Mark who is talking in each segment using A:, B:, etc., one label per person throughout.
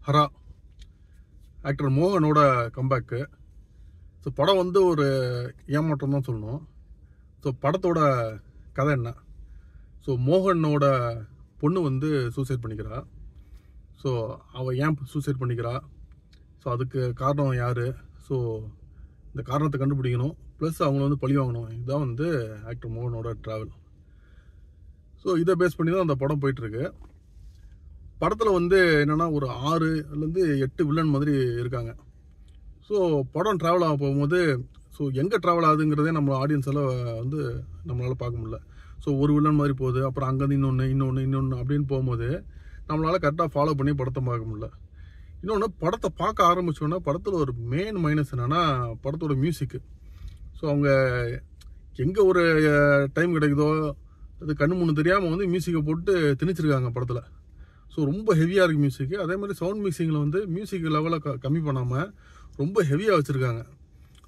A: Hara actor மோகனோட comeback. So படம் வந்து ஒரு ஏமாற்றம் தான் சொல்லணும். ஸோ படத்தோட கதை என்ன? ஸோ மோகனோட பொண்ணு வந்து சூசைட் பண்ணிக்கிறா. ஸோ அவள் ஏன் சூசைட் பண்ணிக்கிறா? ஸோ அதுக்கு காரணம் யார்? ஸோ இந்த காரணத்தை கண்டுபிடிக்கணும், ப்ளஸ் அவங்கள வந்து பழி வாங்கணும். இதுதான் வந்து ஆக்டர் மோகனோட ட்ராவல். ஸோ இதை பேஸ் பண்ணி தான் அந்த படம் போயிட்டுருக்கு. படத்தில் வந்து என்னென்னா ஒரு 6லேருந்து 8 வில்லன் மாதிரி இருக்காங்க. ஸோ படம் ட்ராவல் ஆக போகும்போது ஸோ எங்கே ட்ராவல் ஆகுதுங்கிறதே நம்ம ஆடியன்ஸால் வந்து நம்மளால் பார்க்க முடியல. ஸோ ஒரு வில்லன் மாதிரி போகுது, அப்புறம் அங்கேருந்து இன்னொன்று அப்படின்னு போகும்போது நம்மளால் கரெக்டாக ஃபாலோ பண்ணி படத்தை பார்க்க முடியல. இன்னொன்று, படத்தை பார்க்க ஆரம்பித்தோன்னா படத்தில் ஒரு மெயின் மைனஸ் என்னென்னா படத்தோட மியூசிக்கு. ஸோ அவங்க எங்கே ஒரு டைம் கிடைக்குதோ அது கண்ணு முன்னு தெரியாமல் வந்து மியூசிக்கை போட்டு திணிச்சிருக்காங்க படத்தில். ஸோ ரொம்ப ஹெவியாக இருக்குது மியூசிக்கு. அதே மாதிரி சவுண்ட் மிக்சிங்கில் வந்து மியூசிக் லெவலை கம்மி பண்ணாமல் ரொம்ப ஹெவியாக வச்சுருக்காங்க.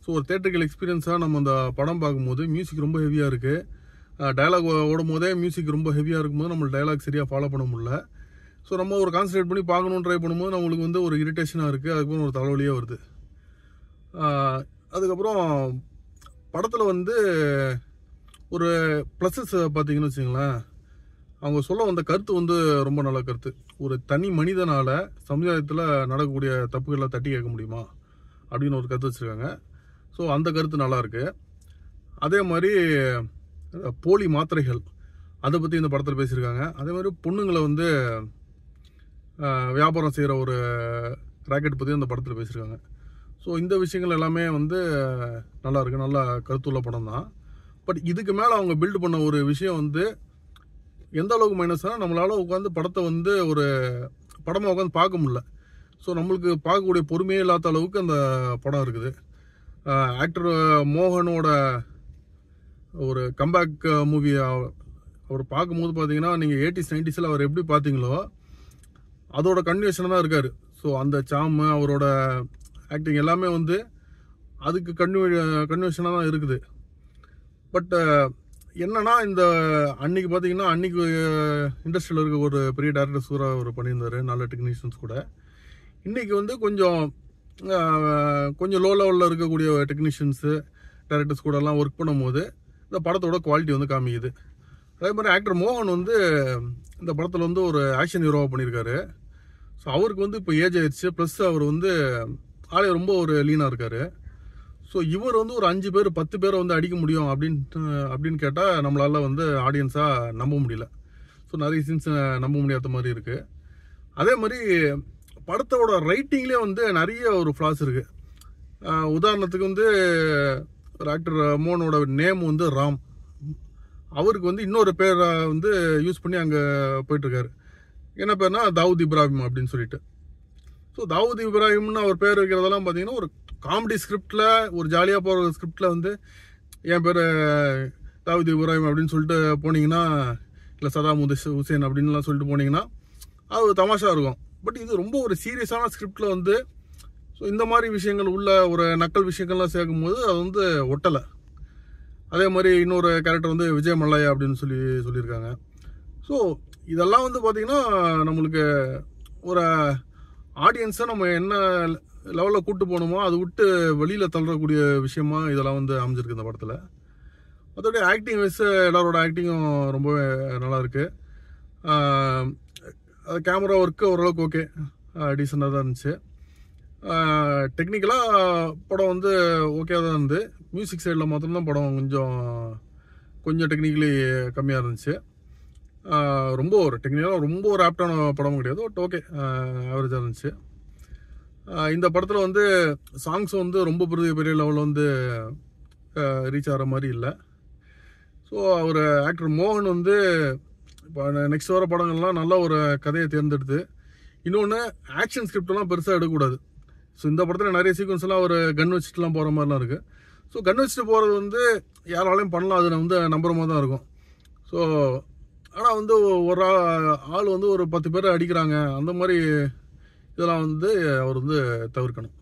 A: ஸோ ஒரு தேட்டரிக்கல் எக்ஸ்பீரியன்ஸாக நம்ம அந்த படம் பார்க்கும்போது மியூசிக் ரொம்ப ஹெவியாக இருக்குது. டயலாக் ஓடும் போதே மியூசிக் ரொம்ப ஹெவியாக இருக்கும்போது நம்மளுக்கு டயலாக் சரியாக ஃபாலோ பண்ண முடியல. ஸோ நம்ம ஒரு கான்சன்ட்ரேட் பண்ணி பார்க்கணுன்னு ட்ரை பண்ணும்போது நம்மளுக்கு வந்து ஒரு இரிட்டேஷனாக இருக்குது. அதுக்கப்புறம் ஒரு தலைவலியாக வருது. அதுக்கப்புறம் படத்தில் வந்து ஒரு ப்ளஸஸ் பார்த்தீங்கன்னு வச்சுங்களேன், அவங்க சொல்ல வந்த கருத்து வந்து ரொம்ப நல்ல கருத்து. ஒரு தனி மனிதனால் சமுதாயத்தில் நடக்கக்கூடிய தப்புகளை தட்டி கேட்க முடியுமா அப்படின்னு ஒரு கருத்து வச்சுருக்காங்க. ஸோ அந்த கருத்து நல்லாயிருக்கு. அதே மாதிரி போலி மாத்திரைகள் அதை பற்றி இந்த படத்தில் பேசியிருக்காங்க. அதே மாதிரி பொண்ணுங்களை வந்து வியாபாரம் செய்கிற ஒரு ராக்கெட் பற்றி அந்த படத்தில் பேசியிருக்காங்க. ஸோ இந்த விஷயங்கள் எல்லாமே வந்து நல்லாயிருக்கு, நல்லா கருத்துள்ள படம் தான். பட் இதுக்கு மேலே அவங்க பில்டு பண்ண ஒரு விஷயம் வந்து எந்த அளவுக்கு மைனஸ்னால், நம்மளால் உட்காந்து படத்தை வந்து ஒரு படமாக உட்காந்து பார்க்க முடியல. ஸோ நம்மளுக்கு பார்க்கக்கூடிய பொறுமையே இல்லாத அளவுக்கு அந்த படம் இருக்குது. ஆக்டர் மோகனோட ஒரு கம்பேக் மூவி அவர் பார்க்கும்போது பார்த்தீங்கன்னா, நீங்கள் 80s 90s அவர் எப்படி பார்த்தீங்களோ அதோட கன்டினியூஷனாக தான் இருக்கார். ஸோ அந்த சாமு அவரோட ஆக்டிங் எல்லாமே வந்து அதுக்கு கன்டினியூஷனாக தான் இருக்குது. பட் என்னன்னா, இந்த அன்னைக்கு பார்த்தீங்கன்னா அன்னைக்கு இண்டஸ்ட்ரியில் இருக்க ஒரு பெரிய டேரக்டர்ஸ் கூட அவர் பண்ணியிருந்தார், நல்ல டெக்னீஷியன்ஸ் கூட. இன்றைக்கி வந்து கொஞ்சம் லோ லெவலில் இருக்கக்கூடிய டெக்னீஷியன்ஸு டேரக்டர்ஸ் கூடலாம் ஒர்க் பண்ணும்போது இந்த படத்தோட குவாலிட்டி வந்து காமிக்குது. அதே மாதிரி ஆக்டர் மோகன் வந்து இந்த படத்தில் வந்து ஒரு ஆக்ஷன் ஹீரோவாக பண்ணியிருக்காரு. ஸோ அவருக்கு வந்து இப்போ ஏஜ் ஆயிடுச்சு, ப்ளஸ் அவர் வந்து ஆளே ரொம்ப ஒரு லீனாக இருக்கார். ஸோ இவர் வந்து ஒரு 5 பேர் 10 பேரை வந்து அடிக்க முடியும் அப்படின்னு கேட்டால் நம்மளால் வந்து ஆடியன்ஸாக நம்ப முடியல. ஸோ நிறைய சீன்ஸ் நம்ப முடியாத மாதிரி இருக்குது. அதே மாதிரி படத்தோட ரைட்டிங்லேயே வந்து நிறைய ஒரு ஃப்ளாஸ் இருக்குது. உதாரணத்துக்கு வந்து ஒரு ஆக்டர் மோகனோட நேம் வந்து ராம், அவருக்கு வந்து இன்னொரு பேரை வந்து யூஸ் பண்ணி அங்கே போயிட்டுருக்காரு. என்ன பேர்னா தாவூத் இப்ராஹிம் அப்படின்னு சொல்லிட்டு. ஸோ தாவூத் இப்ராஹிம்னு அவர் பேர் வைக்கிறதெல்லாம் பார்த்தீங்கன்னா ஒரு காமெடி ஸ்கிரிப்டில், ஒரு ஜாலியாக போகிற ஸ்கிரிப்டில் வந்து என் பேர் தாவூத் இப்ராஹிம் அப்படின்னு சொல்லிட்டு போனீங்கன்னா, இல்லை சதாம் ஹுசேன் அப்படின்லாம் சொல்லிட்டு போனீங்கன்னா அது தமாஷா இருக்கும். பட் இது ரொம்ப ஒரு சீரியஸான ஸ்கிரிப்டில் வந்து ஸோ இந்த மாதிரி விஷயங்கள் உள்ள ஒரு நக்கல் விஷயங்கள்லாம் சேர்க்கும் போது அது வந்து ஒட்டலை. அதே மாதிரி இன்னொரு கேரக்டர் வந்து விஜய் மல்லையா அப்படின்னு சொல்லியிருக்காங்க. ஸோ இதெல்லாம் வந்து பார்த்திங்கன்னா நம்மளுக்கு ஒரு ஆடியன்ஸை நம்ம என்ன லெவலில் கூப்பிட்டு போகணுமோ அதை விட்டு வெளியில் தள்ளக்கூடிய விஷயமா இதெல்லாம் வந்து அமைஞ்சிருக்கு இந்த படத்தில். அதோடைய ஆக்டிங் வைஸ் எல்லாரோட ஆக்டிங்கும் ரொம்பவே நல்லாயிருக்கு. அது கேமரா ஒர்க்கு ஓரளவுக்கு ஓகே, டீசெண்டாக தான் இருந்துச்சு. டெக்னிக்கலாக படம் வந்து ஓகே தான் இருந்து, மியூசிக் சைடில் மாத்திரம்தான் படம் கொஞ்சம் டெக்னிக்கலி கம்மியாக இருந்துச்சு. ரொம்ப ஒரு டெக்னிக்கலாக ரொம்ப ஒரு ஆப்டான படமும் கிடையாது, பட் ஓகே ஆவரேஜாக இருந்துச்சு. இந்த படத்தில் வந்து சாங்ஸ் வந்து ரொம்ப பெரிய லெவலில் வந்து ரீச் ஆகிற மாதிரி இல்லை. ஸோ அவர் ஆக்டர் மோகன் வந்து இப்போ நெக்ஸ்ட் வர படங்கள்லாம் நல்ல ஒரு கதையை தேர்ந்தெடுத்து, இன்னொன்று ஆக்ஷன் ஸ்கிரிப்டெல்லாம் பெருசாக எடுக்கக்கூடாது. ஸோ இந்த படத்தில் நிறைய சீக்வன்ஸ்லாம் ஒரு கன் வச்சுட்டுலாம் போகிற மாதிரிலாம் இருக்குது. ஸோ கன் வச்சுட்டு போகிறது வந்து யாராலையும் பண்ணலாம், அது வந்து நம்புற மாதிரி தான் இருக்கும். ஸோ ஆனால் வந்து ஒரு ஆள் வந்து ஒரு 10 பேரை அடிக்கிறாங்க, அந்த மாதிரி இதெல்லாம் வந்து அவர் வந்து தவிர்க்கணும்.